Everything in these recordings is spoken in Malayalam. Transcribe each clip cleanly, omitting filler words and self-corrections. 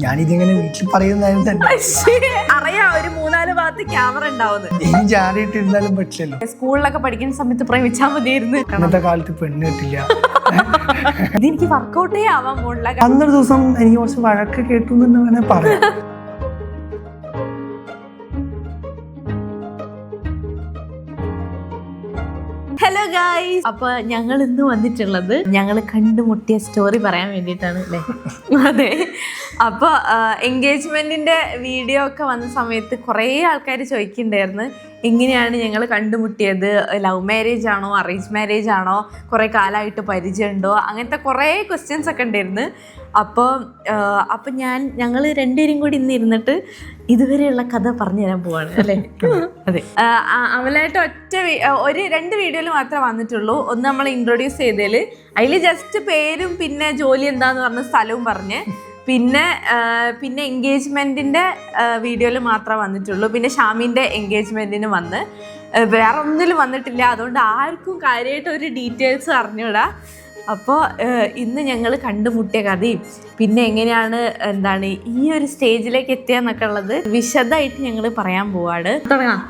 ഞാനിതിങ്ങനെ വീട്ടിൽ പറയുന്നതായിരുന്നു തന്നെ. അറിയാം, ഒരു 3-4 ഭാഗത്ത് ക്യാമറ ഉണ്ടാവുന്നത്. ഇനി ജാറിയിട്ടിരുന്നാലും പറ്റില്ലല്ലോ. സ്കൂളിലൊക്കെ പഠിക്കുന്ന സമയത്ത് പ്രേമിച്ചാൽ മതിയായിരുന്നു. ഇന്നത്തെ കാലത്ത് പെണ്ണ് കിട്ടില്ല. ഇതെനിക്ക് വർക്കൗട്ടേ ആവാൻ പോണില്ല. അന്നൊരു ദിവസം എനിക്ക് കുറച്ച് വഴക്ക് കേട്ടു എന്ന് വേണേ പറയാം. ഹലോ ഗായ്സ്, അപ്പൊ ഞങ്ങൾ ഇന്ന് വന്നിട്ടുള്ളത് ഞങ്ങൾ കണ്ടുമുട്ടിയ സ്റ്റോറി പറയാൻ വേണ്ടിയിട്ടാണ് അല്ലേ? അതെ. അപ്പോൾ എൻഗേജ്മെന്റിന്റെ വീഡിയോ ഒക്കെ വന്ന സമയത്ത് കുറേ ആൾക്കാർ ചോദിക്കുന്നുണ്ടായിരുന്നു എങ്ങനെയാണ് ഞങ്ങൾ കണ്ടുമുട്ടിയത്, ലവ് മാരേജ് ആണോ അറേഞ്ച് മാരേജ് ആണോ, കുറേ കാലമായിട്ട് പരിചയമുണ്ടോ, അങ്ങനത്തെ കുറേ ക്വസ്റ്റ്യൻസ് ഒക്കെ ഉണ്ടായിരുന്നു. അപ്പോൾ ഞങ്ങൾ രണ്ടുപേരും കൂടി ഇന്ന് ഇരുന്നിട്ട് ഇതുവരെയുള്ള കഥ പറഞ്ഞു തരാൻ പോവാണ് അല്ലേ? അതെ. അവലായിട്ട് രണ്ട് വീഡിയോയിൽ മാത്രമേ വന്നിട്ടുള്ളൂ. ഒന്ന് നമ്മൾ ഇൻട്രൊഡ്യൂസ് ചെയ്തതിൽ അതിൽ ജസ്റ്റ് പേരും പിന്നെ ജോലി എന്താന്ന് പറഞ്ഞ സ്ഥലവും പറഞ്ഞ്, പിന്നെ എൻഗേജ്മെൻറ്റിൻ്റെ വീഡിയോയിൽ മാത്രമേ വന്നിട്ടുള്ളൂ. പിന്നെ ഷാമിൻ്റെ എൻഗേജ്മെൻറ്റിന് വന്ന് വേറെ ഒന്നിലും വന്നിട്ടില്ല. അതുകൊണ്ട് ആർക്കും കാര്യമായിട്ട് ഒരു ഡീറ്റെയിൽസ് അറിഞ്ഞൂടാ. അപ്പോൾ ഇന്ന് ഞങ്ങൾ കണ്ടുമുട്ടിയ കഥയും പിന്നെ എങ്ങനെയാണ് ഈ ഒരു സ്റ്റേജിലേക്ക് എത്തിയെന്നൊക്കെ ഉള്ളത് വിശദമായിട്ട് ഞങ്ങൾ പറയാൻ പോവാണ്. തുടങ്ങാം,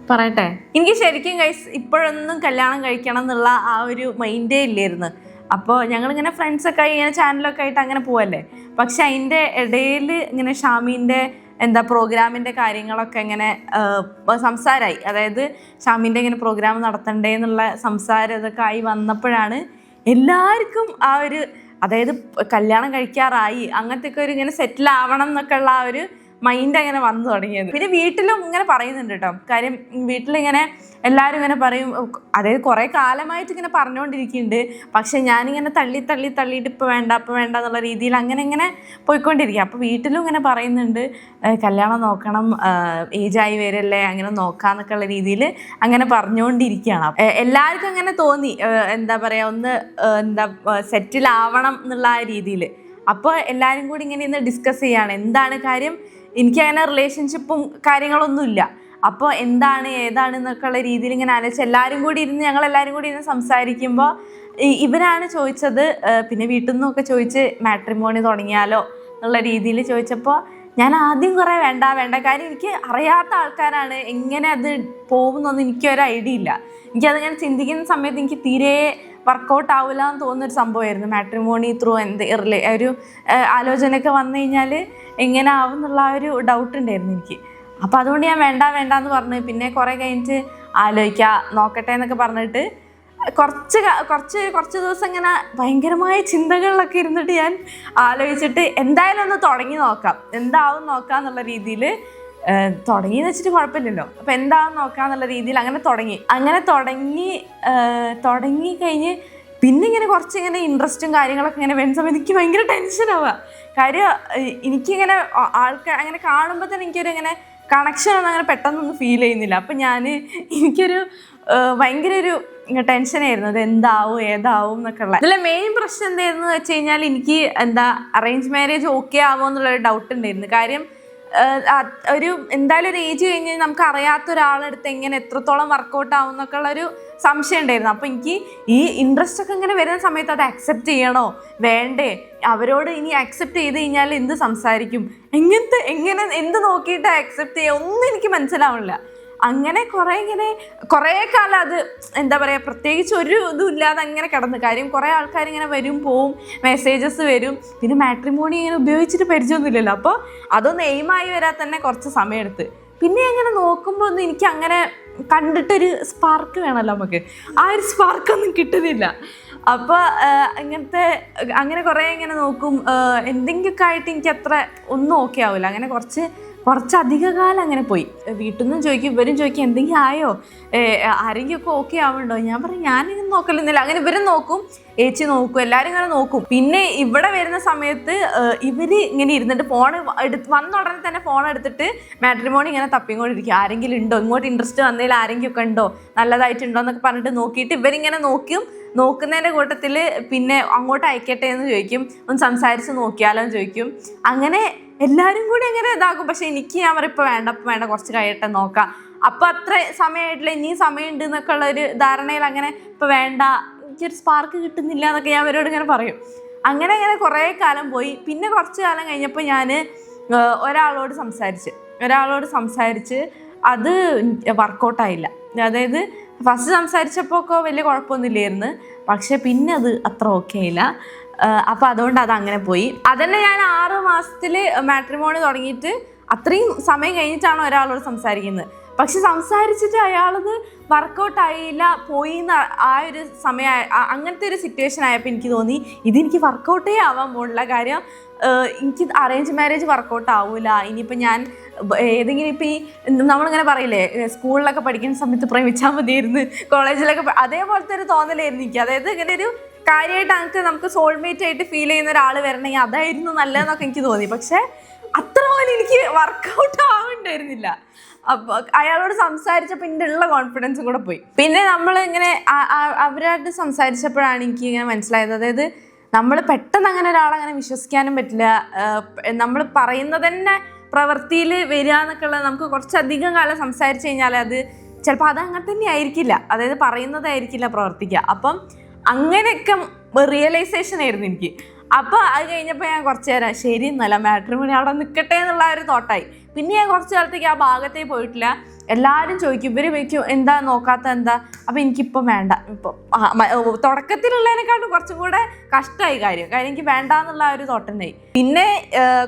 പറയട്ടെ. എനിക്ക് ശരിക്കും ഇപ്പോഴൊന്നും കല്യാണം കഴിക്കണം എന്നുള്ള ആ ഒരു മൈൻഡേ ഇല്ലായിരുന്നു. അപ്പോൾ ഞങ്ങളിങ്ങനെ ഫ്രണ്ട്സൊക്കെ ആയി ഇങ്ങനെ ചാനലൊക്കെ ആയിട്ട് അങ്ങനെ പോവല്ലേ. പക്ഷെ അതിൻ്റെ ഇടയിൽ ഇങ്ങനെ ഷാമീൻ്റെ പ്രോഗ്രാമിൻ്റെ കാര്യങ്ങളൊക്കെ ഇങ്ങനെ സംസാരമായി. അതായത് ഷാമീൻ്റെ ഇങ്ങനെ പ്രോഗ്രാം നടത്തണ്ടേ എന്നുള്ള സംസാരം ഇതൊക്കെ ആയി വന്നപ്പോഴാണ് എല്ലാവർക്കും ആ ഒരു, അതായത് കല്യാണം കഴിക്കാറായി അങ്ങനത്തെ ഒക്കെ ഒരു ഇങ്ങനെ സെറ്റിൽ ആവണം എന്നൊക്കെ ഉള്ള ആ ഒരു മൈൻഡ് അങ്ങനെ വന്നു തുടങ്ങിയത്. പിന്നെ വീട്ടിലും ഇങ്ങനെ പറയുന്നുണ്ട് കേട്ടോ. കാര്യം വീട്ടിലിങ്ങനെ എല്ലാവരും ഇങ്ങനെ പറയും, അതായത് കുറേ കാലമായിട്ട് ഇങ്ങനെ പറഞ്ഞുകൊണ്ടിരിക്കുന്നുണ്ട്. പക്ഷെ ഞാനിങ്ങനെ തള്ളിയിട്ട് ഇപ്പോൾ വേണ്ട എന്നുള്ള രീതിയിൽ അങ്ങനെ പോയിക്കൊണ്ടിരിക്കുക. അപ്പോൾ വീട്ടിലും ഇങ്ങനെ പറയുന്നുണ്ട് കല്യാണം നോക്കണം, ഏജായി വരല്ലേ, അങ്ങനെ നോക്കാന്നൊക്കെ ഉള്ള രീതിയിൽ അങ്ങനെ പറഞ്ഞുകൊണ്ടിരിക്കുകയാണ്. എല്ലാവർക്കും അങ്ങനെ തോന്നി ഒന്ന് സെറ്റിൽ ആവണം എന്നുള്ള ആ രീതിയിൽ. അപ്പോൾ എല്ലാവരും കൂടി ഇങ്ങനെ ഇന്ന് ഡിസ്കസ് ചെയ്യുകയാണ് എന്താണ് കാര്യം. എനിക്കങ്ങനെ റിലേഷൻഷിപ്പും കാര്യങ്ങളൊന്നുമില്ല. അപ്പോൾ ഏതാണ് എന്നൊക്കെ ഉള്ള രീതിയിൽ ഇങ്ങനെ ആലോചിച്ച് ഞങ്ങളെല്ലാവരും കൂടി ഇരുന്ന് സംസാരിക്കുമ്പോൾ ഇവരാണ് ചോദിച്ചത്. പിന്നെ വീട്ടിൽ നിന്നൊക്കെ ചോദിച്ച് മാട്രിമോണി തുടങ്ങിയാലോ എന്നുള്ള രീതിയിൽ ചോദിച്ചപ്പോൾ ഞാൻ ആദ്യം കുറേ വേണ്ട കാര്യം എനിക്ക് അറിയാത്ത ആൾക്കാരാണ്, എങ്ങനെ അത് പോകുമെന്നൊന്നും എനിക്കൊരു ഐഡിയ ഇല്ല. എനിക്കതിങ്ങനെ ചിന്തിക്കുന്ന സമയത്ത് എനിക്ക് തീരെ വർക്കൗട്ട് ആവില്ല എന്ന് തോന്നുന്നൊരു സംഭവമായിരുന്നു. മാട്രിമോണി ത്രൂ ഒരു ആലോചനയൊക്കെ വന്നു കഴിഞ്ഞാൽ എങ്ങനെ ആവും എന്നുള്ള ആ ഒരു ഡൗട്ട് ഉണ്ടായിരുന്നു എനിക്ക്. അപ്പോൾ അതുകൊണ്ട് ഞാൻ വേണ്ടെന്ന് പറഞ്ഞു. പിന്നെ കുറേ കഴിഞ്ഞിട്ട് നോക്കട്ടെ എന്നൊക്കെ പറഞ്ഞിട്ട് കുറച്ച് ദിവസം ഇങ്ങനെ ഭയങ്കരമായ ചിന്തകളിലൊക്കെ ഇരുന്നിട്ട് ഞാൻ ആലോചിച്ചിട്ട് എന്തായാലും ഒന്ന് തുടങ്ങി നോക്കാം, എന്താവും നോക്കാം എന്നുള്ള രീതിയിൽ തുടങ്ങിയെന്ന് വെച്ചിട്ട് കുഴപ്പമില്ലല്ലോ. അപ്പോൾ എന്താവും നോക്കാന്നുള്ള രീതിയിൽ അങ്ങനെ തുടങ്ങി കഴിഞ്ഞ് പിന്നെ ഇങ്ങനെ കുറച്ചിങ്ങനെ ഇൻട്രസ്റ്റും കാര്യങ്ങളൊക്കെ ഇങ്ങനെ വരുന്ന സമയത്ത് എനിക്ക് ഭയങ്കര ടെൻഷനാവുക. കാര്യം എനിക്കിങ്ങനെ ആൾക്കാർ അങ്ങനെ കാണുമ്പോൾ തന്നെ എനിക്കൊരു ഇങ്ങനെ കണക്ഷനൊന്നും അങ്ങനെ പെട്ടെന്നൊന്നും ഫീൽ ചെയ്യുന്നില്ല. അപ്പം എനിക്കൊരു ഭയങ്കര ഒരു ടെൻഷനായിരുന്നു, അത് ഏതാവും എന്നൊക്കെ ഉള്ള. ഇതിലെ മെയിൻ പ്രശ്നം എന്തായിരുന്നു വെച്ച് കഴിഞ്ഞാൽ എനിക്ക് അറേഞ്ച് മാരേജ് ഓക്കെ ആവുമോ എന്നുള്ളൊരു ഡൗട്ട് ഉണ്ടായിരുന്നു. കാര്യം എന്തായാലും ഒരു ഏജ് കഴിഞ്ഞ് നമുക്ക് അറിയാത്ത ഒരാളെടുത്ത് എങ്ങനെ എത്രത്തോളം വർക്കൗട്ട് ആവും എന്നൊക്കെ ഉള്ളൊരു സംശയം ഉണ്ടായിരുന്നു. അപ്പോൾ എനിക്ക് ഈ ഇൻട്രസ്റ്റ് ഒക്കെ ഇങ്ങനെ വരുന്ന സമയത്ത് അത് അക്സെപ്റ്റ് ചെയ്യണോ വേണ്ടേ, അവരോട് ഇനി അക്സെപ്റ്റ് ചെയ്ത് കഴിഞ്ഞാൽ എന്ത് സംസാരിക്കും, എന്ത് നോക്കിയിട്ട് അക്സെപ്റ്റ് ചെയ്യുക ഒന്നും എനിക്ക് മനസ്സിലാവണില്ല. അങ്ങനെ കുറേ കാലം അത് പ്രത്യേകിച്ച് ഒരു ഇതും ഇല്ലാതെ അങ്ങനെ കിടന്നു. കാര്യം കുറേ ആൾക്കാർ ഇങ്ങനെ വരും പോവും, മെസ്സേജസ് വരും. പിന്നെ മാട്രിമോണി ഇങ്ങനെ ഉപയോഗിച്ചിട്ട് പരിചയമൊന്നുമില്ലല്ലോ. അപ്പോൾ അതൊന്ന് എയിമായി വരാൻ തന്നെ കുറച്ച് സമയമെടുത്ത്. പിന്നെ അങ്ങനെ നോക്കുമ്പോൾ ഒന്നും എനിക്ക് അങ്ങനെ കണ്ടിട്ടൊരു സ്പാർക്ക് വേണമല്ലോ നമുക്ക്, ആ ഒരു സ്പാർക്കൊന്നും കിട്ടുന്നില്ല. അപ്പോൾ അങ്ങനെ കുറേ ഇങ്ങനെ നോക്കും, എന്തെങ്കിലുമൊക്കെ ആയിട്ട് എനിക്ക് അത്ര ഒന്നും ഓക്കെ ആവില്ല. അങ്ങനെ കുറച്ചധിക കാലം അങ്ങനെ പോയി. വീട്ടിൽ നിന്നും ചോദിക്കും, ഇവരും ചോദിക്കും എന്തെങ്കിലും ആയോ, ആരെങ്കിലും ഒക്കെ ഓക്കെ ആവുന്നുണ്ടോ. ഞാൻ പറയും ഞാനിങ്ങനെ നോക്കലൊന്നുമില്ല. അങ്ങനെ ഇവരും നോക്കും, ഏച്ചി നോക്കും, എല്ലാവരും ഇങ്ങനെ നോക്കും. പിന്നെ ഇവിടെ വരുന്ന സമയത്ത് ഇവർ ഇങ്ങനെ ഇരുന്നിട്ട് വന്ന ഉടനെ തന്നെ ഫോൺ എടുത്തിട്ട് മാട്രിമോണി ഇങ്ങനെ തപ്പിക്കൊണ്ടിരിക്കും, ആരെങ്കിലും ഉണ്ടോ, ഇങ്ങോട്ട് ഇൻട്രസ്റ്റ് വന്നതിൽ ആരെങ്കിലും ഒക്കെ ഉണ്ടോ, നല്ലതായിട്ടുണ്ടോ എന്നൊക്കെ പറഞ്ഞിട്ട് നോക്കിയിട്ട് ഇവരിങ്ങനെ നോക്കുന്നതിൻ്റെ കൂട്ടത്തിൽ പിന്നെ അങ്ങോട്ട് അയക്കട്ടെ എന്ന് ചോദിക്കും, ഒന്ന് സംസാരിച്ച് നോക്കിയാലോ എന്ന് ചോദിക്കും. അങ്ങനെ എല്ലാവരും കൂടി അങ്ങനെ ഇതാക്കും. പക്ഷെ ഞാൻ പറയും ഇപ്പോൾ വേണ്ട കുറച്ച് കഴിയട്ടെ നോക്കാം, അപ്പോൾ അത്ര സമയമായിട്ടില്ല, ഇനിയും സമയമുണ്ട് എന്നൊക്കെ ഉള്ളൊരു ധാരണയിൽ അങ്ങനെ ഇപ്പോൾ വേണ്ട, എനിക്കൊരു സ്പാർക്ക് കിട്ടുന്നില്ല എന്നൊക്കെ ഞാൻ അവരോട് ഇങ്ങനെ പറയും. അങ്ങനെ കുറേ കാലം പോയി. പിന്നെ കുറച്ച് കാലം കഴിഞ്ഞപ്പോൾ ഞാൻ ഒരാളോട് സംസാരിച്ച് അത് വർക്കൗട്ടായില്ല. അതായത് ഫസ്റ്റ് സംസാരിച്ചപ്പോൾ ഒക്കെ വലിയ കുഴപ്പമൊന്നുമില്ലായിരുന്നു, പക്ഷെ പിന്നെ അത് അത്ര ഓക്കെ ആയില്ല. അപ്പോൾ അതുകൊണ്ട് അത് അങ്ങനെ പോയി. അതന്നെ ഞാൻ 6 മാസത്തിൽ മാട്രിമോണി തുടങ്ങിയിട്ട് അത്രയും സമയം കഴിഞ്ഞിട്ടാണ് ഒരാളോട് സംസാരിക്കുന്നത്. പക്ഷെ സംസാരിച്ചിട്ട് അയാളത് വർക്കൗട്ടായില്ല, പോയി എന്ന് ആ ഒരു സമയം, അങ്ങനത്തെ ഒരു സിറ്റുവേഷൻ ആയപ്പോൾ എനിക്ക് തോന്നി ഇതെനിക്ക് വർക്കൗട്ടേ ആവാൻ പോകില്ല. കാര്യം എനിക്ക് അറേഞ്ച് മാരേജ് വർക്കൗട്ട് ആവില്ല. ഇനിയിപ്പോൾ ഞാൻ ഏതെങ്കിലും ഇപ്പോൾ ഈ നമ്മളിങ്ങനെ പറയില്ലേ സ്കൂളിലൊക്കെ പഠിക്കുന്ന സമയത്ത് പ്രേമിച്ചാൽ മതിയായിരുന്നു, കോളേജിലൊക്കെ അതേപോലത്തെ ഒരു തോന്നലായിരുന്നു എനിക്ക്. അതായത് ഇങ്ങനെ ഒരു കാര്യമായിട്ട് നമുക്ക് സോൾമേറ്റ് ആയിട്ട് ഫീൽ ചെയ്യുന്ന ഒരാൾ വരണമെങ്കിൽ അതായിരുന്നു നല്ലതെന്നൊക്കെ എനിക്ക് തോന്നി. പക്ഷെ അത്ര പോലെ എനിക്ക് വർക്കൗട്ട് ആവുന്നുണ്ടായിരുന്നില്ല. അപ്പോൾ അയാളോട് സംസാരിച്ചപ്പോൾ എൻ്റെ ഉള്ള കോൺഫിഡൻസും കൂടെ പോയി. പിന്നെ നമ്മൾ ഇങ്ങനെ അവരായിട്ട് സംസാരിച്ചപ്പോഴാണ് എനിക്ക് ഇങ്ങനെ മനസ്സിലായത്, അതായത് നമ്മൾ പെട്ടെന്ന് അങ്ങനെ ഒരാളങ്ങനെ വിശ്വസിക്കാനും പറ്റില്ല. നമ്മൾ പറയുന്നത് തന്നെ പ്രവൃത്തിയിൽ വരിക എന്നൊക്കെ ഉള്ളത് നമുക്ക് കുറച്ചധികം കാലം സംസാരിച്ച് കഴിഞ്ഞാൽ അത് ചിലപ്പോൾ അത് അങ്ങനെ തന്നെ ആയിരിക്കില്ല, അതായത് പറയുന്നതായിരിക്കില്ല പ്രവർത്തിക്കുക. അപ്പം അങ്ങനെയൊക്കെ റിയലൈസേഷൻ ആയിരുന്നു എനിക്ക്. അപ്പോൾ അത് കഴിഞ്ഞപ്പോൾ ഞാൻ കുറച്ച് നേരം ശരി എന്നല്ല മാട്രിമോണി അവിടെ നിൽക്കട്ടെ എന്നുള്ള ഒരു തോട്ടായി. പിന്നെ ഞാൻ കുറച്ച് കാലത്തേക്ക് ആ ഭാഗത്തേക്ക് പോയിട്ടില്ല. എല്ലാവരും ചോദിക്കും, ഇവർ ചോദിക്കും എന്താ നോക്കാത്ത എന്താ. അപ്പോൾ എനിക്കിപ്പോൾ വേണ്ട. ഇപ്പോൾ തുടക്കത്തിലുള്ളതിനെക്കാട്ടും കുറച്ചും കൂടെ കഷ്ടമായി കാര്യം എനിക്ക് വേണ്ട എന്നുള്ള ഒരു തോട്ടനായി. പിന്നെ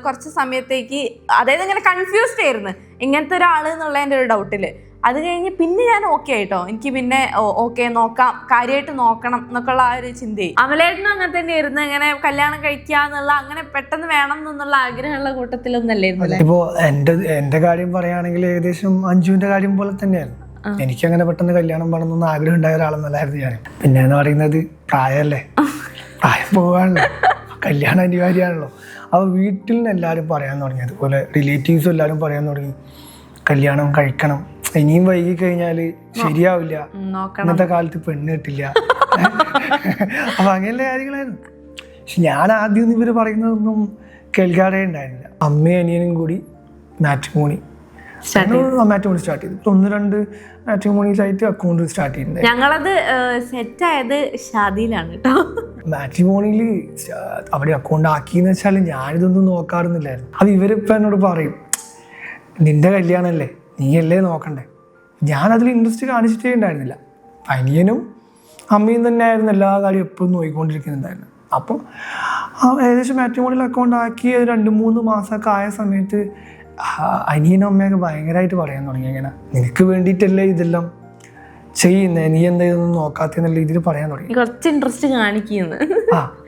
കുറച്ച് സമയത്തേക്ക് അതായത് ഇങ്ങനെ കൺഫ്യൂസ്ഡ് ആയിരുന്നു ഇങ്ങനത്തെ ഒരാൾ എന്നുള്ളതിൻ്റെ ഒരു ഡൗട്ടിൽ. അത് കഴിഞ്ഞ് പിന്നെ ഞാൻ ഓക്കെ ആയിട്ടോ, എനിക്ക് പിന്നെ ഓക്കെ നോക്കാം, കാര്യമായിട്ട് നോക്കണം എന്നൊക്കെയുള്ള ആ ഒരു ചിന്തയായി. അമലേട്ടനും അങ്ങനെ തന്നെ ആയിരുന്നു, ഇങ്ങനെ കല്യാണം കഴിക്കുക എന്നുള്ള അങ്ങനെ പെട്ടെന്ന് വേണം എന്നുള്ള ആഗ്രഹമുള്ള കൂട്ടത്തിലൊന്നല്ലായിരുന്നു. ഇപ്പോ എന്റെ കാര്യം പറയുകയാണെങ്കിൽ ഏകദേശം അഞ്ജുവിന്റെ കാര്യം പോലെ തന്നെയായിരുന്നു. എനിക്കങ്ങനെ പെട്ടെന്ന് കല്യാണം വേണമെന്നൊന്നും ആഗ്രഹം ഉണ്ടായ ഒരാളെന്നല്ലായിരുന്നു ഞാൻ. പിന്നെ എന്ന് പറയുന്നത് പ്രായമല്ലേ, പ്രായം പോകാണല്ലോ, കല്യാണം അനിവാര്യമാണല്ലോ. അപ്പോൾ വീട്ടിൽ നിന്ന് എല്ലാവരും പറയാൻ തുടങ്ങി, അതുപോലെ റിലേറ്റീവ്സും എല്ലാവരും പറയാൻ തുടങ്ങി കല്യാണം കഴിക്കണം, ഇനിയും വൈകി കഴിഞ്ഞാൽ ശരിയാവില്ല, ഇന്നത്തെ കാലത്ത് പെണ്ണ് കിട്ടില്ല. അപ്പൊ അങ്ങനെയുള്ള കാര്യങ്ങളായിരുന്നു. പക്ഷെ ഞാൻ ആദ്യം ഇവർ പറയുന്നതൊന്നും കേൾക്കാറേ ഉണ്ടായിരുന്നില്ല. അമ്മയും അനിയനും കൂടി മാട്രിമോണി സ്റ്റാർട്ട് ചെയ്തു. 1-2 മാട്രിമോണീസായിട്ട് അക്കൗണ്ട് സ്റ്റാർട്ട് ചെയ്തിട്ടുണ്ട്. ഞങ്ങളത് സെറ്റ് ആയത് ഷാദിയിലാണ് കേട്ടോ. മാട്രിമോണിയിൽ അവിടെ അക്കൗണ്ട് ആക്കിയെന്ന് വെച്ചാൽ ഞാനിതൊന്നും നോക്കാറുന്നില്ലായിരുന്നു. അത് ഇവരിപ്പോൾ എന്നോട് പറയും, നിന്റെ കല്യാണമല്ലേ, നീയല്ലേ നോക്കണ്ടേ. ഞാനതിൽ ഇൻട്രസ്റ്റ് കാണിച്ചിട്ടേ ഉണ്ടായിരുന്നില്ല. അനിയനും അമ്മയും തന്നെ ആയിരുന്നു എല്ലാ കാര്യവും എപ്പോഴും നോക്കിക്കൊണ്ടിരിക്കുന്നുണ്ടായിരുന്നു. അപ്പോൾ ഏകദേശം മാട്രിമോണിയിൽ അക്കൗണ്ട് ആക്കി 2-3 മാസമൊക്കെ ആയ സമയത്ത് അനിയനും അമ്മയൊക്കെ ഭയങ്കരമായിട്ട് പറയാൻ തുടങ്ങി, ഇങ്ങനെ നിനക്ക് വേണ്ടിയിട്ടല്ലേ ഇതെല്ലാം ചെയ്യുന്നേ, നീ എന്താ ഇതൊന്നും നോക്കാത്തെന്നുള്ള രീതിയിൽ പറയാൻ തുടങ്ങി. കുറച്ച് ഇൻട്രസ്റ്റ് കാണിക്കുന്നു,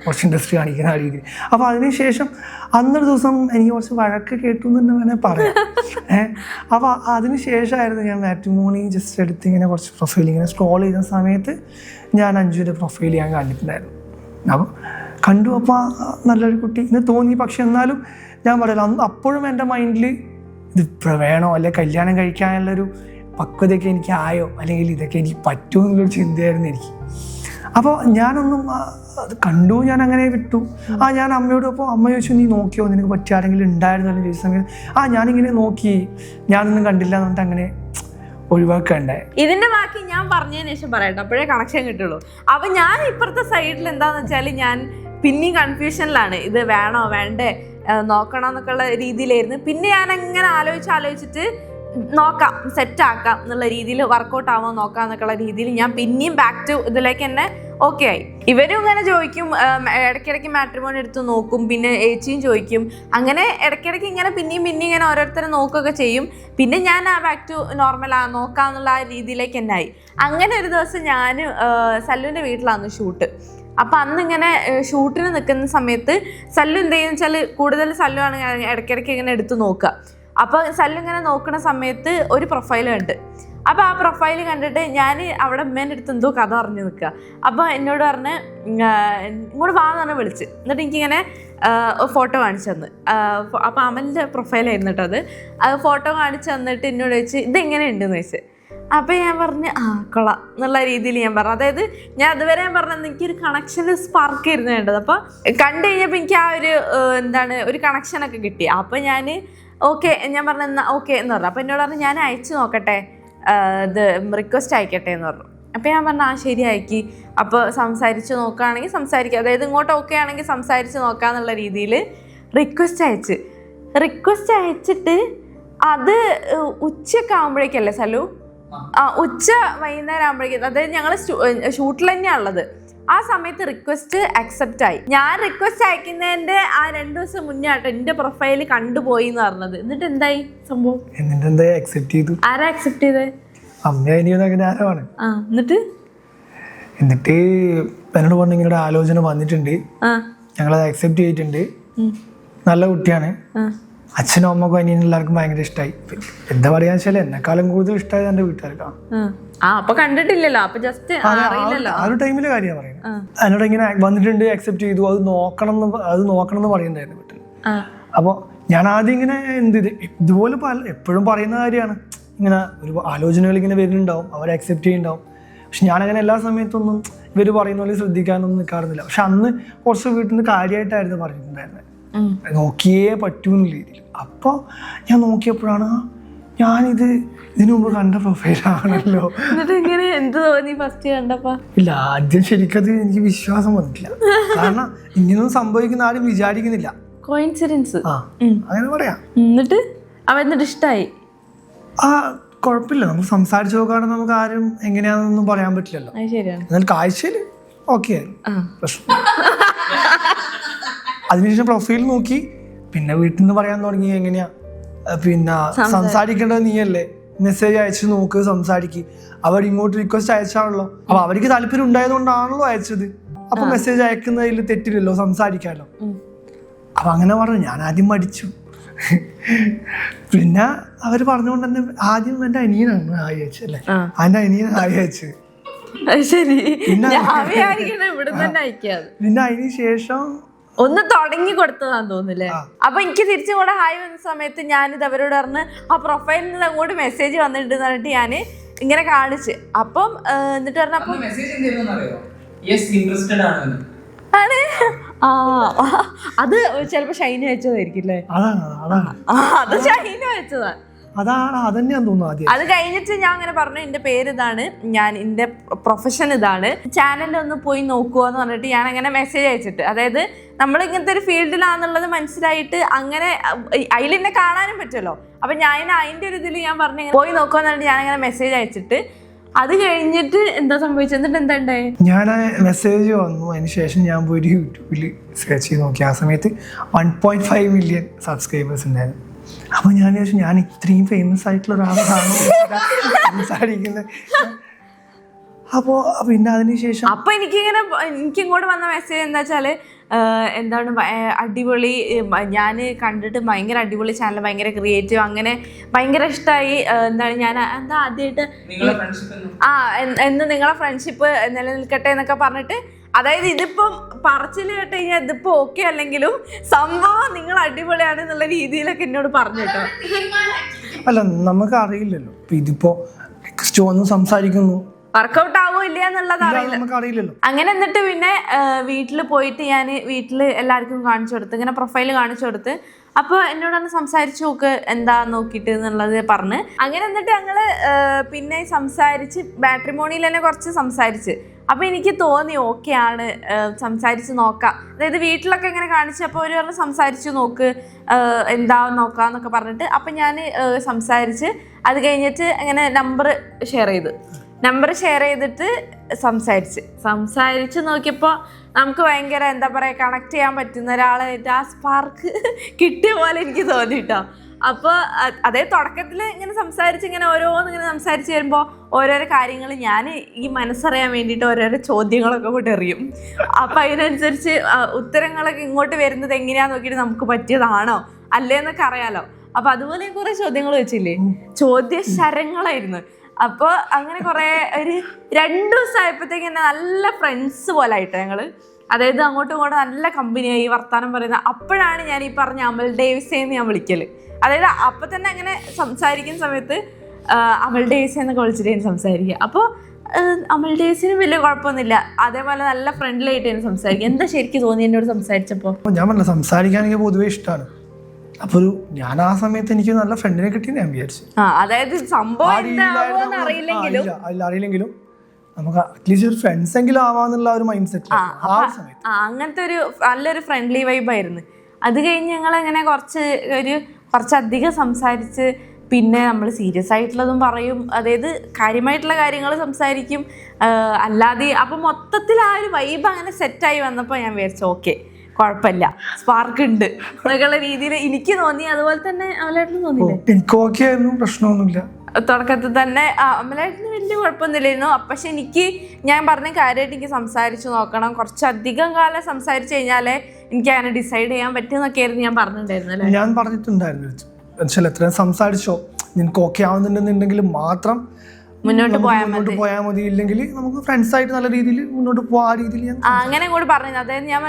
കുറച്ച് ഇൻട്രസ്റ്റ് കാണിക്കുന്ന ആ രീതിയിൽ. അപ്പോൾ അതിനുശേഷം അന്നൊരു ദിവസം എനിക്ക് കുറച്ച് വഴക്ക് കേട്ടു എന്ന് തന്നെ വേണേൽ പറയാം. അപ്പോൾ അതിനുശേഷമായിരുന്നു ഞാൻ മാട്രിമോണി ജസ്റ്റ് എടുത്ത് ഇങ്ങനെ കുറച്ച് പ്രൊഫൈൽ ഇങ്ങനെ സ്ക്രോൾ ചെയ്യുന്ന സമയത്ത് ഞാൻ അഞ്ജുവിൻ്റെ പ്രൊഫൈൽ ഞാൻ കണ്ടിട്ടുണ്ടായിരുന്നു. അപ്പോൾ കണ്ടു, അപ്പോൾ നല്ലൊരു കുട്ടി എന്ന് തോന്നി. പക്ഷെ എന്നാലും ഞാൻ പറയില്ല, അപ്പോഴും എൻ്റെ മൈൻഡിൽ ഇത് വേണോ അല്ലെ കല്യാണം കഴിക്കാനുള്ളൊരു പക്വതയൊക്കെ എനിക്ക് ആയോ, അല്ലെങ്കിൽ ഇതൊക്കെ എനിക്ക് പറ്റുമോ എന്നുള്ളൊരു ചിന്തയായിരുന്നു എനിക്ക്. അപ്പോൾ ഞാനൊന്നും അത് കണ്ടു, ഞാൻ അങ്ങനെ വിട്ടു. ഞാൻ അമ്മയോട്, അപ്പോൾ അമ്മ ചോദിച്ചു നീ നോക്കിയോ, നിനക്ക് പറ്റിയ ആരെങ്കിലും ഉണ്ടായിരുന്നല്ലോ ചോദിച്ച സമയത്ത് ഞാനിങ്ങനെ നോക്കി, ഞാനൊന്നും കണ്ടില്ല എന്ന് പറഞ്ഞിട്ട് അങ്ങനെ ഒഴിവാക്കണ്ടേ. ഇതിന്റെ ബാക്കി ഞാൻ പറഞ്ഞതിന് ശേഷം പറയട്ടെ, അപ്പോഴേ കണക്ഷൻ കിട്ടുള്ളൂ. അപ്പൊ ഞാൻ ഇപ്പുറത്തെ സൈഡിൽ എന്താന്ന് വെച്ചാൽ ഞാൻ പിന്നെയും കൺഫ്യൂഷനിലാണ്, ഇത് വേണോ വേണ്ടേ നോക്കണോ എന്നൊക്കെയുള്ള രീതിയിലായിരുന്നു. പിന്നെ ഞാൻ അങ്ങനെ ആലോചിച്ചിട്ട് നോക്കാം, സെറ്റാക്കാം എന്നുള്ള രീതിയിൽ, വർക്കൗട്ട് ആവാൻ നോക്കാം എന്നൊക്കെയുള്ള രീതിയിൽ ഞാൻ പിന്നെയും ബാക്ക് ടു ഇതിലേക്ക് തന്നെ ഓക്കെ ആയി. ഇവരും ഇങ്ങനെ ചോദിക്കും, ഇടയ്ക്കിടയ്ക്ക് മാട്രിമോണി എടുത്ത് നോക്കും, പിന്നെ ഏച്ചിയും ചോദിക്കും. അങ്ങനെ ഇടയ്ക്കിടയ്ക്ക് ഇങ്ങനെ പിന്നെയും ഇങ്ങനെ ഓരോരുത്തരെ നോക്കുകയൊക്കെ ചെയ്യും. പിന്നെ ഞാൻ ബാക്ക് ടു നോർമൽ നോക്കാം എന്നുള്ള ആ രീതിയിലേക്ക് തന്നെ ആയി. അങ്ങനെ ഒരു ദിവസം ഞാൻ സല്ലുവിൻ്റെ വീട്ടിലാണ് ഷൂട്ട്. അപ്പം അന്നിങ്ങനെ ഷൂട്ടിന് നിൽക്കുന്ന സമയത്ത് സല്ലു എന്ത് ചെയ്യുന്ന വെച്ചാൽ കൂടുതൽ സല്ലു ആണ് ഇടയ്ക്കിടയ്ക്ക് ഇങ്ങനെ എടുത്ത് നോക്കുക. അപ്പോൾ സല്ലു ഇങ്ങനെ നോക്കുന്ന സമയത്ത് ഒരു പ്രൊഫൈൽ കണ്ട്. അപ്പോൾ ആ പ്രൊഫൈൽ കണ്ടിട്ട് ഞാൻ അവിടെ അമ്മേൻ്റെ അടുത്ത് എന്തോ കഥ പറഞ്ഞു നിൽക്കുക. അപ്പോൾ എന്നോട് പറഞ്ഞ് ഇങ്ങോട്ട് വാന്ന് പറഞ്ഞ് വിളിച്ച്, എന്നിട്ട് എനിക്കിങ്ങനെ ഫോട്ടോ കാണിച്ചു തന്ന്. അപ്പോൾ അമലിൻ്റെ പ്രൊഫൈലായിരുന്നു കേട്ടോ അത്. ഫോട്ടോ കാണിച്ചു തന്നിട്ട് എന്നോട് ചോദിച്ച് ഇതെങ്ങനെ ഉണ്ടെന്ന് ചോദിച്ച്. അപ്പോൾ ഞാൻ പറഞ്ഞ് കൊള്ളാം എന്നുള്ള രീതിയിൽ ഞാൻ പറഞ്ഞു. അതായത് ഞാൻ അതുവരെ ഞാൻ പറഞ്ഞത് എനിക്കൊരു കണക്ഷൻ സ്പാർക്ക് ആയിരുന്നു വേണ്ടത്. അപ്പോൾ കണ്ടു കഴിഞ്ഞപ്പോൾ എനിക്ക് ആ ഒരു ഒരു കണക്ഷനൊക്കെ കിട്ടി. അപ്പോൾ ഞാൻ ഓക്കെ, ഞാൻ പറഞ്ഞു എന്നാൽ ഓക്കെ എന്ന് പറഞ്ഞു. അപ്പോൾ എന്നോട് പറഞ്ഞു ഞാൻ അയച്ചു നോക്കട്ടെ, ഇത് റിക്വസ്റ്റ് അയക്കട്ടെ എന്ന് പറഞ്ഞു. അപ്പോൾ ഞാൻ പറഞ്ഞു ശരി അയക്കി, അപ്പോൾ സംസാരിച്ച് നോക്കുകയാണെങ്കിൽ സംസാരിക്കുക, അതായത് ഇങ്ങോട്ട് ഓക്കെ ആണെങ്കിൽ സംസാരിച്ച് നോക്കാന്നുള്ള രീതിയിൽ റിക്വസ്റ്റ് അയച്ചിട്ട് അത് ഉച്ചയൊക്കെ ആകുമ്പോഴേക്കല്ലേ സലു, ഉച്ച വൈകുന്നേരം ആകുമ്പോഴേക്കും, അതായത് ഞങ്ങൾ ഷൂട്ടിൽ തന്നെയാണ് ഉള്ളത്. ആ സമയത്ത് റിക്വസ്റ്റ് അക്സെപ്റ്റ് ആയി. ഞാൻ റിക്വസ്റ്റ് അയക്കുന്നതിന്റെ ആ 2 ദിവസം മുന്നേ ആട്ടോ എന്റെ പ്രൊഫൈല് കണ്ടുപോയി എന്ന് പറഞ്ഞത്. എന്നിട്ട് എന്തായി സംഭവം? ആരാ അക്സെപ്റ്റ് ചെയ്തേ? എന്നിട്ട് എന്നോട് പറഞ്ഞു ഇങ്ങനെ ആലോചന വന്നിട്ടുണ്ട്, ഞങ്ങളത് അക്സെപ്റ്റ് ചെയ്തിട്ടുണ്ട്, നല്ല കുട്ടിയാണ്, അച്ഛനും അമ്മക്കും അനിയനും എല്ലാവർക്കും ഭയങ്കര ഇഷ്ടമായി. എന്താ പറയാ വെച്ചാൽ എന്നെക്കാളും കൂടുതൽ ഇഷ്ടമായത് എന്റെ വീട്ടുകാർക്കാണ്. അപ്പൊ കണ്ടിട്ടില്ലല്ലോ, അപ്പൊ ജസ്റ്റ് അറിയില്ലല്ലോ, ആ ഒരു ടൈമിലെ കാര്യമാണ് പറയുന്നത്. എന്നോട് ഇങ്ങനെ വന്നിട്ടുണ്ട്, അക്സെപ്റ്റ് ചെയ്തു, അത് നോക്കണം എന്ന് പറയുന്നുണ്ടായിരുന്നു വീട്ടിൽ. അപ്പോൾ ഞാൻ ആദ്യം ഇങ്ങനെ ഇതുപോലെ എപ്പോഴും പറയുന്ന കാര്യമാണ്, ഇങ്ങനെ ഒരു ആലോചനകൾ ഇങ്ങനെ വരുന്നുണ്ടാവും, അവർ അക്സെപ്റ്റ് ചെയ്യുന്നുണ്ടാവും. പക്ഷെ ഞാനങ്ങനെ എല്ലാ സമയത്തൊന്നും ഇവർ പറയുന്ന പോലെ ശ്രദ്ധിക്കാനൊന്നും നിൽക്കാറുന്നില്ല. പക്ഷെ അന്ന് കുറച്ച് വീട്ടിൽ നിന്ന് കാര്യമായിട്ടായിരുന്നു പറഞ്ഞിട്ടുണ്ടായിരുന്നത്, നോക്കിയേ പറ്റൂന്ന രീതിയിൽ. അപ്പോൾ ഞാൻ നോക്കിയപ്പോഴാണ് ഇതിനു മുമ്പ് കണ്ട പ്രൊഫൈലാണല്ലോ. എന്ത് തോന്നി ഫസ്റ്റ് കണ്ടപ്പോ? ഇല്ല, ആദ്യം ശരിക്കത് എനിക്ക് വിശ്വാസം വന്നിട്ടില്ല. കാരണം ഇങ്ങനൊന്നും സംഭവിക്കുന്ന ആരും വിചാരിക്കുന്നില്ല. കോയിൻസിഡൻസ് അങ്ങനെ പറയാം. എന്നിട്ട് ഇഷ്ടായി? കുഴപ്പമില്ല, നമുക്ക് സംസാരിച്ചു നോക്കാണ്ട് നമുക്ക് ആരും എങ്ങനെയാണെന്നൊന്നും പറയാൻ പറ്റില്ലല്ലോ. എന്നാൽ കാഴ്ചയിൽ ഓക്കെ ആയിരുന്നു, പ്രശ്നം. അതിനുശേഷം പ്രൊഫൈൽ നോക്കി, പിന്നെ വീട്ടിൽ നിന്ന് പറയാൻ തുടങ്ങി എങ്ങനെയാ പിന്നെ സംസാരിക്കേണ്ടത് നീയല്ലേ, മെസ്സേജ് അയച്ചു നോക്ക്, സംസാരിക്ക്. അവർ ഇങ്ങോട്ട് റിക്വസ്റ്റ് അയച്ചാണല്ലോ, അപ്പൊ അവർക്ക് താല്പര്യം ഉണ്ടായതുകൊണ്ടാണല്ലോ അയച്ചത്. അപ്പൊ മെസ്സേജ് അയക്കുന്നതിൽ തെറ്റില്ലല്ലോ, സംസാരിക്കാമല്ലോ. അപ്പൊ അങ്ങനെ പറഞ്ഞു. ഞാൻ ആദ്യം മടിച്ചു. പിന്നെ അവര് പറഞ്ഞുകൊണ്ട് തന്നെ ആദ്യം എന്റെ അനിയനാണ് ഹായ് അയച്ചത് അല്ലേ, എന്റെ അനിയൻ ഹായ് അയച്ചത്. പിന്നെ അതിന് ശേഷം ഒന്ന് തുടങ്ങി കൊടുത്തതാന്ന് തോന്നില്ലേ? അപ്പൊ എനിക്ക് തിരിച്ചും കൂടെ ഹായ് വന്ന സമയത്ത് ഞാനിത് അവരോട് പറഞ്ഞ് ആ പ്രൊഫൈലിൽ നിന്ന് അങ്ങോട്ട് മെസ്സേജ് വന്നിട്ടുണ്ട് പറഞ്ഞിട്ട് ഞാൻ ഇങ്ങനെ കാണിച്ച്. അപ്പം എന്നിട്ട് പറഞ്ഞപ്പോ ആണ് അത് ചിലപ്പോ ഷൈന് വെച്ചതായിരിക്കില്ലേ? അത് ഷൈന് വെച്ചതാ. അത് കഴിഞ്ഞിട്ട് ഞാൻ അങ്ങനെ പറഞ്ഞു എന്റെ പേര് ഇതാണ്, ഞാൻ എന്റെ പ്രൊഫഷൻ ഇതാണ്, ചാനലിൽ ഒന്ന് പോയി നോക്കുക എന്ന് പറഞ്ഞിട്ട് ഞാൻ അങ്ങനെ മെസ്സേജ് അയച്ചിട്ട്, അതായത് നമ്മൾ ഇങ്ങനത്തെ ഒരു ഫീൽഡിലാന്നുള്ളത് മനസ്സിലായിട്ട് അങ്ങനെ അതിൽ എന്നെ കാണാനും പറ്റുമല്ലോ. അപ്പൊ ഞാൻ അതിന്റെ ഒരു ഇതിൽ ഞാൻ പറഞ്ഞു പോയി നോക്കുക എന്ന് പറഞ്ഞിട്ട് ഞാൻ അങ്ങനെ മെസ്സേജ് അയച്ചിട്ട് അത് കഴിഞ്ഞിട്ട് എന്താ സംഭവിച്ചത്? എന്നിട്ട് എന്താ ഉണ്ടായി? ഞാൻ മെസ്സേജ് വന്നു, അതിന് ശേഷം ഞാൻ പോയി യൂട്യൂബിൽ സെർച്ച് ചെയ്ത് നോക്കി. ആ സമയത്ത് 1.5 മില്യൺ സബ്സ്ക്രൈബേഴ്സ് ഉണ്ടായിരുന്നു. അപ്പൊ ഞാൻ വിചാരിച്ചു ഞാൻ ഇത്രയും ഫേമസ് ആയിട്ടുള്ള ഒരാളാണ് സംസാരിക്കുന്നത്. അപ്പോ പിന്നെ അതിനുശേഷം അപ്പൊ എനിക്കിങ്ങോട്ട് വന്ന മെസ്സേജ് എന്താ വെച്ചാല് എന്താണ് അടിപൊളി, ഞാൻ കണ്ടിട്ട് ഭയങ്കര അടിപൊളി ചാനൽ, ഭയങ്കര ക്രിയേറ്റീവ്, അങ്ങനെ ഭയങ്കര ഇഷ്ടമായി. എന്താണ് ഞാൻ എന്താ ആദ്യമായിട്ട് എന്ന് നിങ്ങളെ ഫ്രണ്ട്ഷിപ്പ് നിലനിൽക്കട്ടെ എന്നൊക്കെ പറഞ്ഞിട്ട്, അതായത് ഇതിപ്പം പറച്ചിൽ കേട്ട് കഴിഞ്ഞാൽ ഇതിപ്പോ ഓക്കെ അല്ലെങ്കിലും സംഭവം നിങ്ങൾ അടിപൊളിയാണ് എന്നുള്ള രീതിയിലൊക്കെ എന്നോട് പറഞ്ഞു കേട്ടോ. അല്ല, നമുക്ക് അറിയില്ലല്ലോ ഇതിപ്പോ സംസാരിക്കുന്നു വർക്കൗട്ട് ആവോ ഇല്ല എന്നുള്ളത് അറിയില്ലല്ലോ. അങ്ങനെ എന്നിട്ട് പിന്നെ വീട്ടിൽ പോയിട്ട് ഞാൻ വീട്ടിൽ എല്ലാവർക്കും കാണിച്ചു കൊടുത്ത്, ഇങ്ങനെ പ്രൊഫൈല് കാണിച്ചു കൊടുത്ത്. അപ്പോൾ എന്നോടൊന്ന് സംസാരിച്ച് നോക്ക് എന്താ നോക്കിയിട്ട് എന്നുള്ളത് പറഞ്ഞ്, അങ്ങനെ എന്നിട്ട് ഞങ്ങൾ പിന്നെ സംസാരിച്ച് മാട്രിമോണിയിൽ തന്നെ കുറച്ച് സംസാരിച്ച്. അപ്പോൾ എനിക്ക് തോന്നി ഓക്കെ ആണ്, സംസാരിച്ച് നോക്കാം. അതായത് വീട്ടിലൊക്കെ ഇങ്ങനെ കാണിച്ചപ്പോൾ ഒരു പറഞ്ഞ് സംസാരിച്ച് നോക്ക് എന്താ നോക്കാന്നൊക്കെ പറഞ്ഞിട്ട്, അപ്പം ഞാൻ സംസാരിച്ച് അത് കഴിഞ്ഞിട്ട് അങ്ങനെ നമ്പർ ഷെയർ ചെയ്തിട്ട് സംസാരിച്ച് നോക്കിയപ്പോൾ നമുക്ക് ഭയങ്കര എന്താ പറയുക കണക്ട് ചെയ്യാൻ പറ്റുന്ന ഒരാളായിട്ട് ആ സ്പാർക്ക് കിട്ടിയ പോലെ എനിക്ക് തോന്നിട്ടോ. അപ്പോൾ അതേ തുടക്കത്തിൽ ഇങ്ങനെ ഇങ്ങനെ ഓരോന്നിങ്ങനെ സംസാരിച്ച് വരുമ്പോൾ ഓരോരോ കാര്യങ്ങൾ ഞാൻ ഈ മനസ്സറിയാൻ വേണ്ടിയിട്ട് ഓരോരോ ചോദ്യങ്ങളൊക്കെ കൂടെ എറിയും. അപ്പം അതിനനുസരിച്ച് ഉത്തരങ്ങളൊക്കെ ഇങ്ങോട്ട് വരുന്നത് എങ്ങനെയാന്ന് നോക്കിയിട്ട് നമുക്ക് പറ്റിയതാണോ അല്ലേന്നൊക്കെ അറിയാലോ. അപ്പം അതുപോലെ കുറേ ചോദ്യങ്ങൾ വെച്ചില്ലേ, ചോദ്യശരങ്ങളായിരുന്നു. അപ്പോൾ അങ്ങനെ കുറേ ഒരു 2 ദിവസം ആയപ്പോഴത്തേക്ക് തന്നെ നല്ല ഫ്രണ്ട്സ് പോലെ ആയിട്ട് ഞങ്ങൾ, അതായത് അങ്ങോട്ടും ഇങ്ങോട്ടും നല്ല കമ്പനിയായി വർത്താനം പറയുന്നത്. അപ്പോഴാണ് ഞാൻ ഈ പറഞ്ഞ അമൽ ഡേവിസേന്ന് ഞാൻ വിളിക്കൽ. അതായത് അപ്പം തന്നെ അങ്ങനെ സംസാരിക്കുന്ന സമയത്ത് അമൽ ഡേവിസേ എന്നൊക്കെ വിളിച്ചിട്ട് ഞാൻ സംസാരിക്കുക. അപ്പോൾ അമൽ ഡേവിസിന് വലിയ കുഴപ്പമൊന്നുമില്ല, അതേപോലെ നല്ല ഫ്രണ്ട്ലി ആയിട്ട് ഞാൻ സംസാരിക്കുക. എന്താ ശരിക്കും തോന്നി എന്നോട് സംസാരിച്ചപ്പോൾ? ഞാൻ പറഞ്ഞ സംസാരിക്കാൻ എനിക്ക് പൊതുവേ ഇഷ്ടമാണ്. അപ്പോൾ ഞാൻ ആ സമയത്ത് എനിക്ക് നല്ല ഫ്രണ്ടിനെ കിട്ടി ഞാൻ വിചാരിച്ചു. അതായത് സംഭവം അറിയില്ലെങ്കിലും നമുക്ക് അറ്റ്ലീസ്റ്റ് ഒരു ഫ്രണ്ട്സ് എങ്കിലും ആവാന്നുള്ള ഒരു മൈൻഡ് സെറ്റ് ആ ഒരു സമയത്ത്. അങ്ങനത്തെ ഒരു നല്ലൊരു ഫ്രണ്ട്ലി വൈബായിരുന്നു. അത് കഴിഞ്ഞ് ഞങ്ങളങ്ങനെ കുറച്ചധികം സംസാരിച്ച്, പിന്നെ നമ്മൾ സീരിയസ് ആയിട്ടുള്ളതും പറയും, അതായത് കാര്യമായിട്ടുള്ള കാര്യങ്ങൾ സംസാരിക്കും, അല്ലാതെ അപ്പം മൊത്തത്തിൽ ആ ഒരു വൈബ് അങ്ങനെ സെറ്റായി വന്നപ്പോൾ ഞാൻ വിചാരിച്ചു ഓക്കെ കുഴപ്പമില്ല, സ്പാർക്ക് ഉണ്ട് എന്നൊക്കെയുള്ള രീതിയിൽ എനിക്ക് തോന്നി. അതുപോലെ തന്നെ അമലേട്ടന് തോന്നിയില്ലേ? എനിക്ക് ഓക്കെ ആയിരുന്നു, പ്രശ്നമൊന്നുമില്ല. തുടക്കത്തിൽ തന്നെ അമലേട്ടന് വലിയ കുഴപ്പമൊന്നുമില്ലായിരുന്നു. പക്ഷെ ഞാൻ പറഞ്ഞ കാര്യമായിട്ട് എനിക്ക് സംസാരിച്ചു നോക്കണം, കുറച്ചധികം കാലം സംസാരിച്ചു കഴിഞ്ഞാലേ എനിക്ക് അങ്ങനെ ഡിസൈഡ് ചെയ്യാൻ പറ്റുമെന്നൊക്കെ ആയിരുന്നു ഞാൻ പറഞ്ഞിട്ടുണ്ടായിരുന്നു അല്ലേ? ഞാൻ പറഞ്ഞിട്ടുണ്ടായിരുന്നു എത്രയും സംസാരിച്ചോ, നിനക്ക് ഓക്കെ ആവുന്നുണ്ടെന്നുണ്ടെങ്കിൽ മാത്രം മുന്നോട്ട് പോയാൽ മതി, ഇല്ലെങ്കിൽ നമുക്ക് ഫ്രണ്ട്സ് ആയിട്ട് നല്ല രീതിയിൽ മുന്നോട്ട് പോകാം. ആ രീതിയിൽ അങ്ങനെ കൂടി പറഞ്ഞു. അതായത് ഞാൻ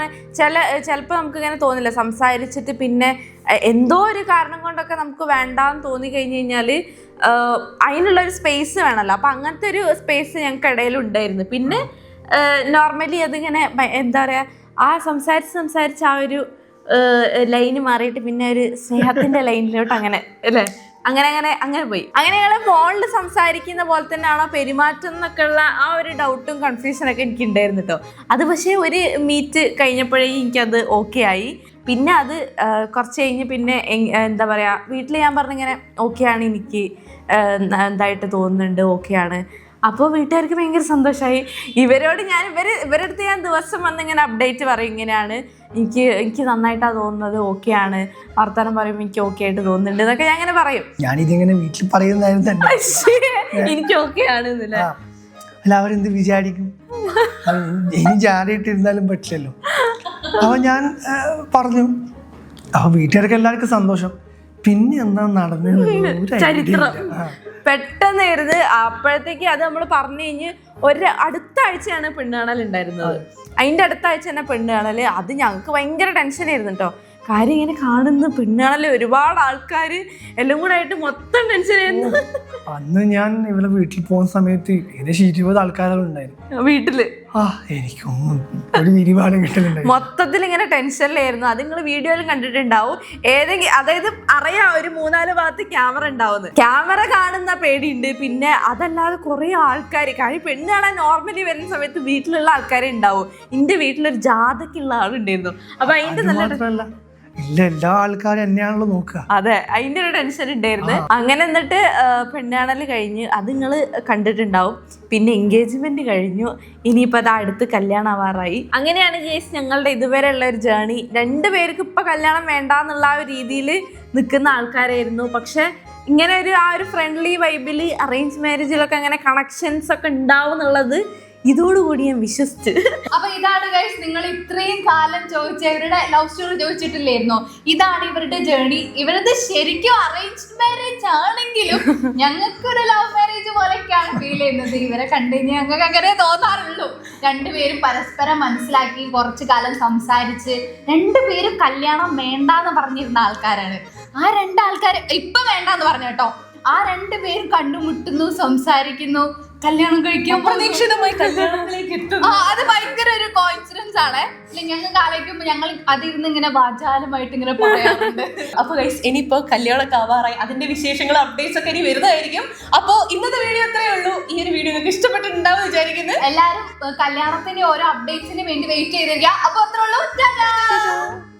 ചിലപ്പോൾ നമുക്ക് ഇങ്ങനെ തോന്നില്ല, സംസാരിച്ചിട്ട് പിന്നെ എന്തോ ഒരു കാരണം കൊണ്ടൊക്കെ നമുക്ക് വേണ്ടാന്ന് തോന്നി കഴിഞ്ഞ് കഴിഞ്ഞാൽ അതിനുള്ളൊരു സ്പേസ് വേണമല്ലോ. അപ്പം അങ്ങനത്തെ ഒരു സ്പേസ് ഞങ്ങൾക്ക് ഇടയിലുണ്ടായിരുന്നു. പിന്നെ നോർമലി അതിങ്ങനെ എന്താ പറയുക, ആ സംസാരിച്ച് ആ ഒരു ലൈന് മാറിയിട്ട് പിന്നെ ഒരു സ്നേഹത്തിന്റെ ലൈനിലോട്ട് അങ്ങനെ അല്ലേ, അങ്ങനെ പോയി. അങ്ങനെ ഞങ്ങൾ ഫോണിൽ സംസാരിക്കുന്ന പോലെ തന്നെയാണോ പെരുമാറ്റം എന്നൊക്കെ ഉള്ള ആ ഒരു ഡൗട്ടും കൺഫ്യൂഷനൊക്കെ എനിക്ക് ഉണ്ടായിരുന്നു കേട്ടോ. അത് പക്ഷേ ഒരു മീറ്റ് കഴിഞ്ഞപ്പോഴേ എനിക്കത് ഓക്കെ ആയി. പിന്നെ അത് കുറച്ച് കഴിഞ്ഞ് പിന്നെ എന്താ പറയുക, വീട്ടിൽ ഞാൻ പറഞ്ഞിങ്ങനെ ഓക്കെയാണ്, എനിക്ക് എന്തായിട്ട് തോന്നുന്നുണ്ട്, ഓക്കെയാണ്. അപ്പോൾ വീട്ടുകാർക്ക് ഭയങ്കര സന്തോഷമായി. ഇവരോട് ഇവരുടെ അടുത്ത് ഞാൻ ദിവസം വന്നിങ്ങനെ അപ്ഡേറ്റ് പറയും, ഇങ്ങനെയാണ് എനിക്ക് നന്നായിട്ടാണ് തോന്നുന്നത്, ഓക്കെയാണ്, വർത്തമാനം പറയുമ്പോൾ എനിക്ക് ഓക്കെ ആയിട്ട് തോന്നുന്നുണ്ട് എന്നൊക്കെ ഞാൻ അങ്ങനെ പറയും. ഞാനിതിങ്ങനെ വീട്ടിൽ പറയുന്നതായിരുന്നു, എനിക്ക് ഓക്കെ ആണ് എന്നല്ല. അല്ല, അവരെന്ത് വിചാരിക്കും, ഇനി ജാലിയിട്ടിരുന്നാലും പറ്റില്ലല്ലോ. അപ്പൊ ഞാൻ പറഞ്ഞു, അപ്പൊ വീട്ടുകാർക്ക് എല്ലാവർക്കും സന്തോഷം. പിന്നെ എന്താ നടന്നത് ചരിത്രം പെട്ടെന്നായിരുന്നു. അപ്പോഴത്തേക്ക് അത് നമ്മൾ പറഞ്ഞു കഴിഞ്ഞ് അടുത്ത ആഴ്ചയാണ് പെണ്ണ് കാണൽ ഉണ്ടായിരുന്നത്. അതിൻ്റെ അടുത്ത ആഴ്ച തന്നെ പെണ്ണ് കാണൽ. അത് ഞങ്ങൾക്ക് ഭയങ്കര ടെൻഷനായിരുന്നു കേട്ടോ. കാര്യം ഇങ്ങനെ കാണുന്ന പെണ്ണ് കാണൽ, ഒരുപാട് ആൾക്കാർ എല്ലാം കൂടെ ആയിട്ട് മൊത്തം ടെൻഷനായിരുന്നു. അന്ന് ഞാൻ ഇവിടെ വീട്ടിൽ പോകുന്ന സമയത്ത് ഏകദേശം 20 ആൾക്കാരുണ്ടായിരുന്നു വീട്ടില്. എനിക്കൊന്നും ഒരു വിരിവാടും കിട്ടലുണ്ടായിരുന്നു. മൊത്തത്തിൽ ഇങ്ങനെ ടെൻഷനിലായിരുന്നു. അത് നിങ്ങൾ വീഡിയോയിൽ കണ്ടിട്ടുണ്ടാവും. അതായത് അറിയാം, ഒരു 3-4 ഭാഗത്ത് ക്യാമറ ഉണ്ടാവുന്നത്. ക്യാമറ കാണുന്ന പേടിയുണ്ട്. പിന്നെ അതല്ലാതെ കുറെ ആൾക്കാർ, കാര്യം പെണ്ണ് കാണാൻ നോർമലി വരുന്ന സമയത്ത് വീട്ടിലുള്ള ആൾക്കാരെ ഉണ്ടാവും. എന്റെ വീട്ടിലൊരു ജാതക്കുള്ള ആളുണ്ടായിരുന്നു. അപ്പൊ അതിന്റെ നല്ല ഇല്ല, എല്ലാ ആൾക്കാരും എന്നെയാണല്ലോ നോക്കുക. അതെ, അതിന്റെ ഒരു ടെൻഷൻ ഉണ്ടായിരുന്നു. അങ്ങനെ എന്നിട്ട് പെണ്ണാണല് കഴിഞ്ഞ് അത് നിങ്ങൾ കണ്ടിട്ടുണ്ടാവും. പിന്നെ എൻഗേജ്മെന്റ് കഴിഞ്ഞു. ഇനിയിപ്പോൾ അത് അടുത്ത് കല്യാണം ആവാറായി. അങ്ങനെയാണ് ഗൈസ് ഞങ്ങളുടെ ഇതുവരെ ഉള്ള ഒരു ജേണി. 2 പേർക്ക് ഇപ്പൊ കല്യാണം വേണ്ടാന്നുള്ള ആ ഒരു രീതിയിൽ നിൽക്കുന്ന ആൾക്കാരായിരുന്നു. പക്ഷെ ഇങ്ങനെ ആ ഒരു ഫ്രണ്ട്ലി വൈബിൽ അറേഞ്ച് മാരേജിലൊക്കെ അങ്ങനെ കണക്ഷൻസ് ഒക്കെ ഉണ്ടാവും എന്നുള്ളത് ഇതോടുകൂടി ഞാൻ വിശ്വസിച്ചു. അപ്പൊ ഇതാണ് ഗൈസ്, നിങ്ങൾ ഇത്രയും കാലം ചോദിച്ച ഇവരുടെ ലവ് സ്റ്റോറി ചോദിച്ചിട്ടില്ലായിരുന്നോ? ഇതാണ് ഇവരുടെ ജേർണി. ഇവരത് ശരിക്കും അറേഞ്ച്ഡ് മാരേജ് ആണെങ്കിലും ഞങ്ങൾക്കൊരു ലവ് മാരേജ് പോലെയൊക്കെയാണ് ഫീൽ ചെയ്യുന്നത്. ഇവരെ കണ്ടു കഴിഞ്ഞാൽ ഞങ്ങൾക്ക് അങ്ങനെ തോന്നാറുള്ളൂ. 2 പേരും പരസ്പരം മനസ്സിലാക്കി കുറച്ചു കാലം സംസാരിച്ച് 2 പേരും കല്യാണം വേണ്ടാന്ന് പറഞ്ഞിരുന്ന ആൾക്കാരാണ്. ആ 2 ആൾക്കാർ ഇപ്പൊ വേണ്ടാന്ന് പറഞ്ഞു കേട്ടോ. ആ 2 പേരും കണ്ടുമുട്ടുന്നു, സംസാരിക്കുന്നു, കല്യാണം കഴിക്കാൻ പ്രതീക്ഷിതമായി കല്യാണത്തിലേക്ക് എത്തുന്നു. അത് ഭയങ്കര ഒരു കോയിൻസിഡൻസ് ആണ്. ഞങ്ങൾക്ക് ആലോചിക്കുമ്പോൾ ഞങ്ങൾ അതിരുന്ന് ഇങ്ങനെ വാചാലമായിട്ട് ഇങ്ങനെ പറയാറുണ്ട്. അപ്പൊ ഗൈസ്, ഇനിയിപ്പോ കല്യാണമൊക്കെ ആവാറായി, അതിന്റെ വിശേഷങ്ങൾ അപ്ഡേറ്റ്സ് ഒക്കെ ഇനി വരുന്നതായിരിക്കും. അപ്പോ ഇന്നത്തെ വീഡിയോ അത്രയേ ഉള്ളൂ. ഈ ഒരു വീഡിയോ നിങ്ങൾക്ക് ഇഷ്ടപ്പെട്ടിട്ടുണ്ടാവും വിചാരിക്കുന്നു. എല്ലാവരും കല്യാണത്തിന്റെ ഓരോ അപ്ഡേറ്റ്സിന് വേണ്ടി വെയിറ്റ് ചെയ്തിരിക്കുക. അപ്പൊ അത്രേ ഉള്ളൂ.